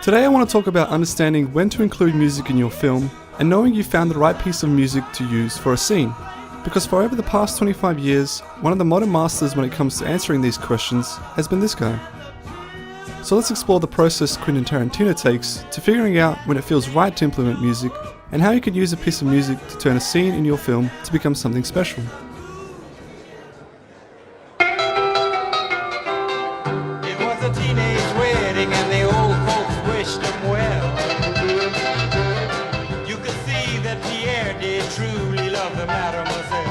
Today I want to talk about understanding when to include music in your film and knowing you found the right piece of music to use for a scene. Because for over the past 25 years, one of the modern masters when it comes to answering these questions has been this guy. So let's explore the process Quentin Tarantino takes to figuring out when it feels right to implement music and how you could use a piece of music to turn a scene in your film to become something special. It was a teenage wedding and the old folks wished them well. You could see that Pierre did truly love the mademoiselle.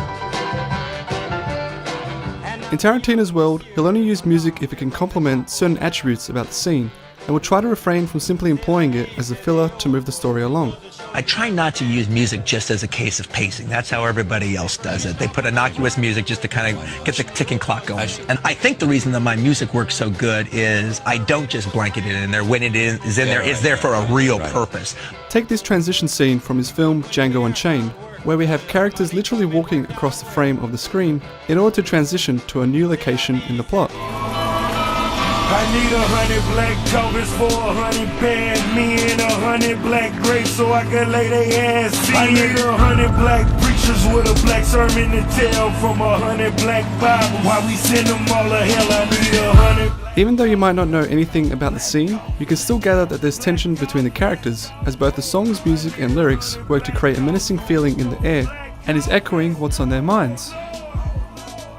In Tarantino's world, he'll only use music if it can complement certain attributes about the scene, and will try to refrain from simply employing it as a filler to move the story along. I try not to use music just as a case of pacing. That's how everybody else does it. They put innocuous music just to kind of get the ticking clock going. And I think the reason that my music works so good is I don't just blanket it in there. When it is in there, it's there for a real purpose. Take this transition scene from his film Django Unchained, where we have characters literally walking across the frame of the screen in order to transition to a new location in the plot. I need 100 black Coffins for 100 bands, me and 100 black grapes so I can lay their ass. I need 100 black preachers with a black sermon to tell from 100 black Bibles. While we send them all to hell, I need 100. Even though you might not know anything about the scene, you can still gather that there's tension between the characters, as both the song's music and lyrics work to create a menacing feeling in the air, and is echoing what's on their minds.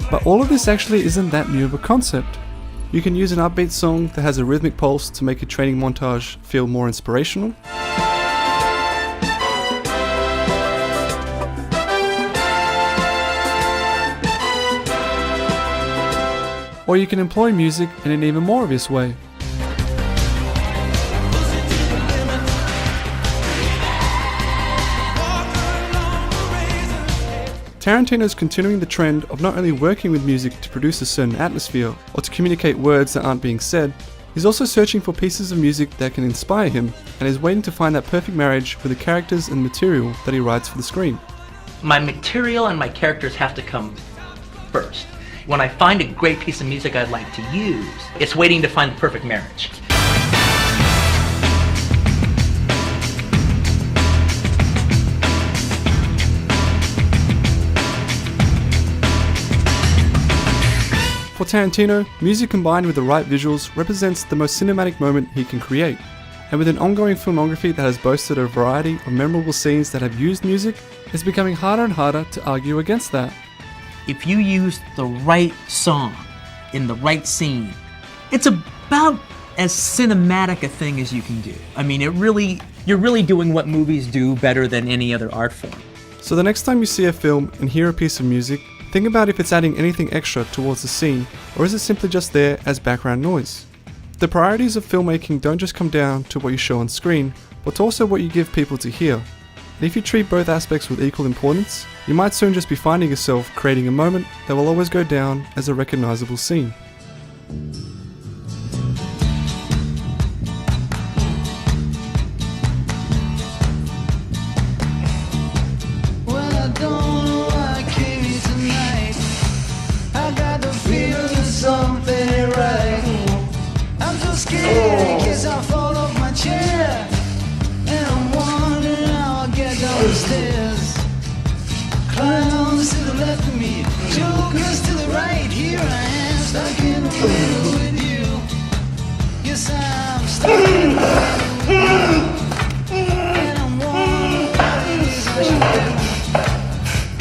But all of this actually isn't that new of a concept. You can use an upbeat song that has a rhythmic pulse to make a training montage feel more inspirational. Or you can employ music in an even more obvious way. Tarantino's continuing the trend of not only working with music to produce a certain atmosphere or to communicate words that aren't being said, he's also searching for pieces of music that can inspire him and is waiting to find that perfect marriage with the characters and material that he writes for the screen. My material and my characters have to come first. When I find a great piece of music I'd like to use, it's waiting to find the perfect marriage. For Tarantino, music combined with the right visuals represents the most cinematic moment he can create. And with an ongoing filmography that has boasted a variety of memorable scenes that have used music, it's becoming harder and harder to argue against that. If you use the right song in the right scene, it's about as cinematic a thing as you can do. I mean, you're really doing what movies do better than any other art form. So the next time you see a film and hear a piece of music, think about if it's adding anything extra towards the scene, or is it simply just there as background noise? The priorities of filmmaking don't just come down to what you show on screen, but also what you give people to hear. And if you treat both aspects with equal importance, you might soon just be finding yourself creating a moment that will always go down as a recognizable scene. Something ain't right. I'm so scared in case I fall off my chair, and I'm wondering how I'll get down the stairs. Clowns to the left of me, jokers to the right. Here I am, stuck in the middle with you. Yes, I'm stuck in the middle with you, and I'm wondering what it is I should do.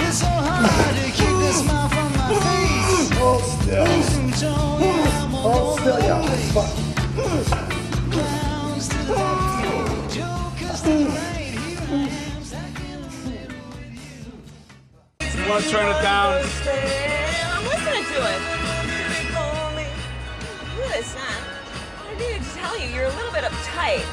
It's so hard to keep the smile from my face. Hold still, yeah. Fuck. You want to turn it down? I'm listening to it. Listen, I need to tell you, you're a little bit uptight.